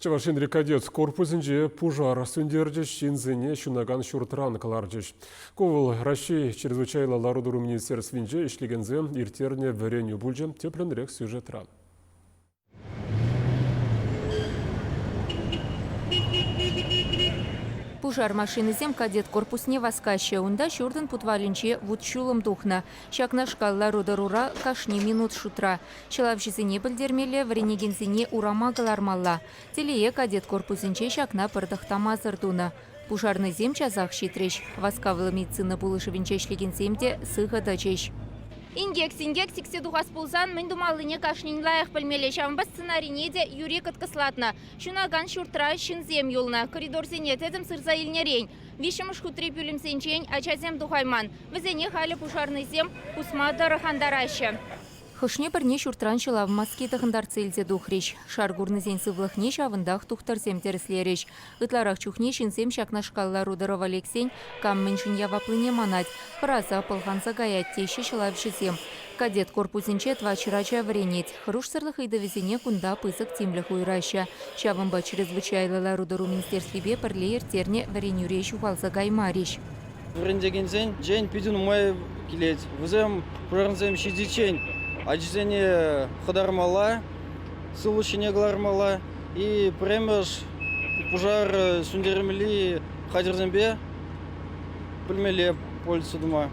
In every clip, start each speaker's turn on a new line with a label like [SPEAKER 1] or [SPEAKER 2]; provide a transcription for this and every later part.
[SPEAKER 1] Чавашин кадет корпусынже пужар сөндерді шинзене шунаган шуртран кыларжыш. Ковыл Россия чрезвычайно ларудуру министерствинже ишлегензе иртерне варенью бульжем тепленрек сюжетра.
[SPEAKER 2] Пужар машинызем кадет корпусне васкаще унда шурдын путвалинче вудчулым духна. Шакнашка ларударура кашни минут шутра. Чылавшизине білдермеле вренегензине урама галармалла. Телее кадет корпусынче шакна пырдахтама зырдуна. Пужарный зем чазах щитрещ. Васкавлы медицина булышевинче шлегенземде сыгада чещ.
[SPEAKER 3] Ингекс сикседухас пулсан, мен думалыне кашнин лайық білмеле шамба сценарийнеде юрек откаслатна. Шунаган шуртра шинзем юлна. Коридор зене тедім сырза илнерень. Вишемыш хутри пюлем сенчень, ачазем духайман. Візене халі пушарный зем усмада рахандараща.
[SPEAKER 2] Хышне бірне шуртран чылав маскеті ғындарцелде духреш. Шаргурны зен сывлықне шавындақ тухтарзем терслереш. Ытларақ чухне шинзем шакнашкалла рударов Алексень камменшін яваплыне манать. Хыраза пылғанса гаят теші чылавшызем. Кадет корпусынче твачырача вренет. Хыруш сырлық идовезене кунда пызык тимлях уйраща. Шавымба чрезвычайлы рудару министерстве пірле ертерне вренюреш ухалса гаймареш.
[SPEAKER 4] Врендегензен жен пидун май келет. Візем пұрарынзем шидичен. Ачзене хадармала, сылушине глармала и премеш пожар сундермели хадерзембе пельмеле польцу дома.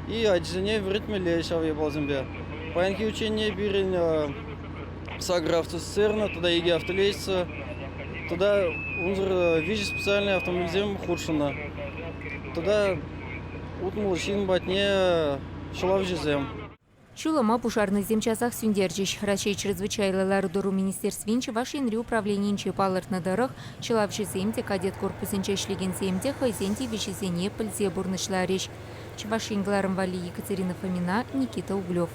[SPEAKER 4] И ачзене вритмеле шаве балзембе. Паянки учение бирен саграфту сцерна, туда еги автолейца, туда унзр вижу специальный автомобилизм худшина. Туда утмул шин батне шалавжизем.
[SPEAKER 2] Чулама пушарный земчасах сүндерджиш. Рачей чрезвычайлы ларудуру министерствинче вашинри управленинче палыртны дырых, чылавши земте кадет корпусынче шлеген земте хайзенте вишизене пыльзе бурнышлариш. Чвашингларым Вали Екатерина Фомина, Никита Углев.